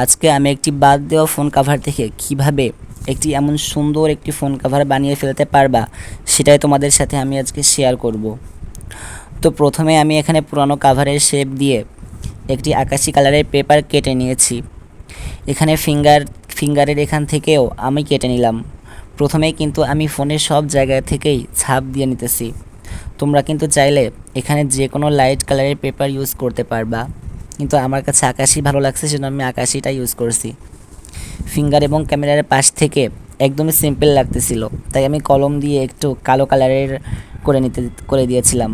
আজকে আমি একটি বাদ দেওয়া ফোন কভার থেকে কিভাবে একটি এমন সুন্দর একটি ফোন কভার বানিয়ে ফেলতে পারবা সেটাই তোমাদের সাথে আমি আজকে শেয়ার করব। তো প্রথমে আমি এখানে পুরানো কভারের শেপ দিয়ে একটি আকাশি কালারের পেপার কেটে নিয়েছি। এখানে ফিঙ্গারের এখান থেকেও আমি কেটে নিলাম। প্রথমেই কিন্তু আমি ফোনের সব জায়গা থেকেই ছাপ দিয়ে নিতেছি। তোমরা কিন্তু চাইলে এখানে যে কোনো লাইট কালারের পেপার ইউজ করতে পারবা, কিন্তু আমার কাছে আকাশি ভালো লাগছে সেজন্য আমি আকাশিটা ইউজ করছি। ফিঙ্গার এবং ক্যামেরার পাশ থেকে একদমই সিম্পল লাগতেছিল, তাই আমি কলম দিয়ে একটু কালো কালারের করে দিয়েছিলাম।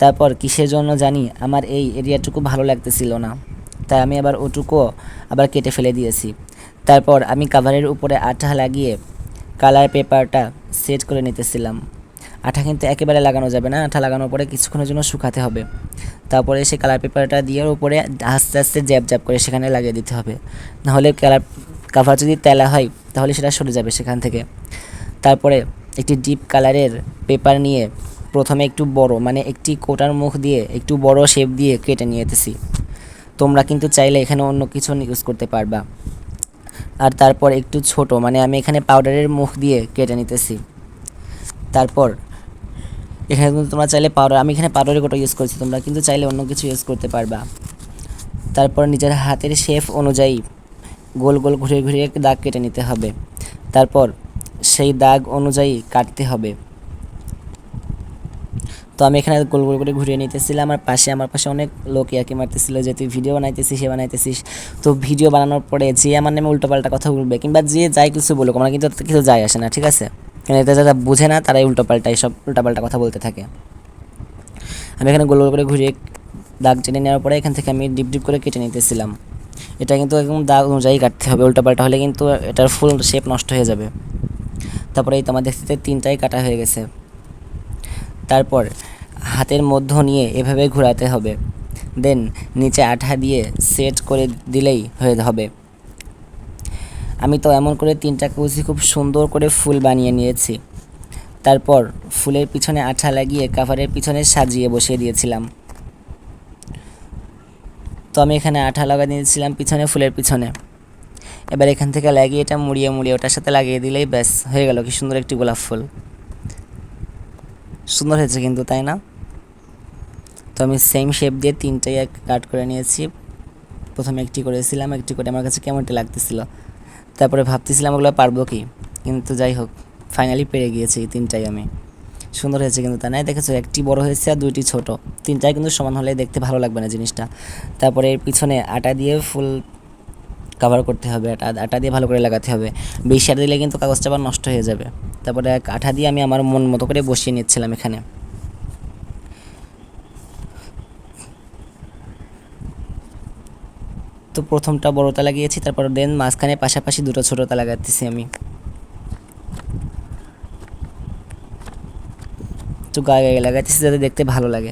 তারপর কিসের জন্য জানি আমার এই এরিয়াটুকু ভালো লাগতেছিল না, তাই আমি আবার ওটুকুও আবার কেটে ফেলে দিয়েছি। তারপর আমি কাভারের উপরে আঠা লাগিয়ে কালার পেপারটা সেট করে নিতেছিলাম। আঠা কিন্তু একেবারে লাগানো যাবে না, আঠা লাগানোর পরে কিছুক্ষণের জন্য শুকাতে হবে। তারপরে সেই কালার পেপারটা দিয়ে উপরে আস্তে আস্তে জ্যাব জ্যাব করে সেখানে লাগিয়ে দিতে হবে, নাহলে কাভার যদি তেলা হয় তাহলে সেটা সরে যাবে সেখান থেকে। তারপরে একটি ডিপ কালারের পেপার নিয়ে প্রথমে একটু বড় মানে একটি কোটার মুখ দিয়ে একটু বড় শেপ দিয়ে কেটে নিয়েছি। তোমরা কিন্তু চাইলে এখানে অন্য কিছু ইউজ করতে পারবা। আর তারপর একটু ছোট মানে আমি এখানে পাউডারের মুখ দিয়ে কেটে নিতেছি। তারপর এখানে কিন্তু তোমরা চাইলে আমি এখানে পাউডারের কোটা ইউজ করছি, তোমরা কিন্তু চাইলে অন্য কিছু ইউজ করতে পারবা। তারপর নিজের হাতের শেপ অনুযায়ী গোল গোল ঘুরিয়ে ঘুরিয়ে দাগ কেটে নিতে হবে। তারপর সেই দাগ অনুযায়ী কাটতে হবে। তো আমি এখানে গোল গোল করে ঘুরিয়ে নিতেছিলাম। আমার পাশে অনেক লোক ইয়ার্কি মারতেছিল যে তুই ভিডিও বানাইতেছিস সে বানাইতেছিস। তো ভিডিও বানানোর পরে যে আমার নামে উল্টোপাল্টা কথা বলবে কিংবা যে যাই কিছু বলুক আমার কিন্তু কিছু যায় আসে না, ঠিক আছে? কারণ এতে যারা বুঝে না তারাই উল্টোপাল্টা কথা বলতে থাকে। আমি এখানে গোল গোল করে ঘুরিয়ে দাগ টেনে নেওয়ার পরে এখান থেকে আমি ডিপ ডিপ করে কেটে নিতেছিলাম। এটা কিন্তু একদম দাগ অনুযায়ী কাটতে হবে, উল্টোপাল্টা হলে কিন্তু এটার ফুল শেপ নষ্ট হয়ে যাবে। তারপরে এই তোমার দেখতে তিনটাই কাটা হয়ে গেছে। তারপর হাতের মধ্য নিয়ে এভাবে ঘোরাতে হবে, দেন নিচে আঠা দিয়ে সেট করে দিলেই হয়ে হবে। আমি তো এমন করে তিনটা কুচি খুব সুন্দর করে ফুল বানিয়ে নিয়েছি। তারপর ফুলের পিছনে আঠা লাগিয়ে কাভারের পিছনে সাজিয়ে বসিয়ে দিয়েছিলাম। তো আমি এখানে আঠা লাগিয়ে দিয়েছিলাম পিছনে ফুলের পিছনে। এবার এখান থেকে লাগিয়ে এটা মুড়িয়ে মুড়িয়ে ওটার সাথে লাগিয়ে দিলেই ব্যাস হয়ে গেল কি সুন্দর একটি গোলাপ ফুল। সুন্দর হয়েছে কিন্তু, তাই না? তো আমি সেম শেপ দিয়ে তিনটাই কাট করে নিয়েছি। প্রথমে একটি করেছিলাম, একটি করে আমার কাছে কেমনটা লাগতেছিল। তারপরে ভাবতেছিলাম ওগুলো পারবো কি, কিন্তু যাই হোক ফাইনালি পেরে গিয়েছি এই তিনটাই আমি। সুন্দর হয়েছে কিন্তু, তাই না? দেখেছো একটি বড় হয়েছে আর দুইটি ছোট, তিনটাই কিন্তু সমান হলে দেখতে ভালো লাগবে না জিনিসটা। তারপরে এর পিছনে আটা দিয়ে ফুল কভার করতে হবে, আটা দিয়ে ভালো করে লাগাতে হবে। বেশি আটা দিলে কিন্তু কাগজটা আবার নষ্ট হয়ে যাবে। তারপরে আঠা দিয়ে আমি আমার মন মতো করে বসিয়ে নিচ্ছিলাম এখানে। তো প্রথমটা বড়টা লাগিয়েছি, তারপর দেন মাঝখানে পাশাপাশি দুটো ছোটোটা লাগাতেছি আমি। একটু গায়ে গায়ে লাগাতেছি যাতে দেখতে ভালো লাগে।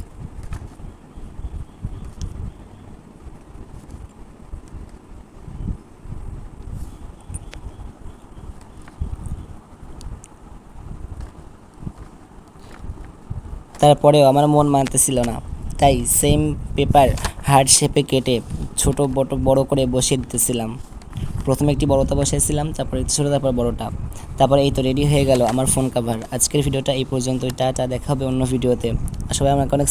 তারপরেও আমার মন মানতেছিল না, তাই সেম পেপার হার্ট শেপে কেটে ছোটো বড় করে বসিয়ে দিতেছিলাম। প্রথমে একটি বড়টা বসিয়েছিলাম, তারপর একটি ছোটো, তারপর বড়টা। তারপরে এই তো রেডি হয়ে গেল আমার ফোন কভার। আজকের ভিডিওটা এই পর্যন্তই। টাটা, দেখা হবে অন্য ভিডিওতে। সবাই আমাকে অনেক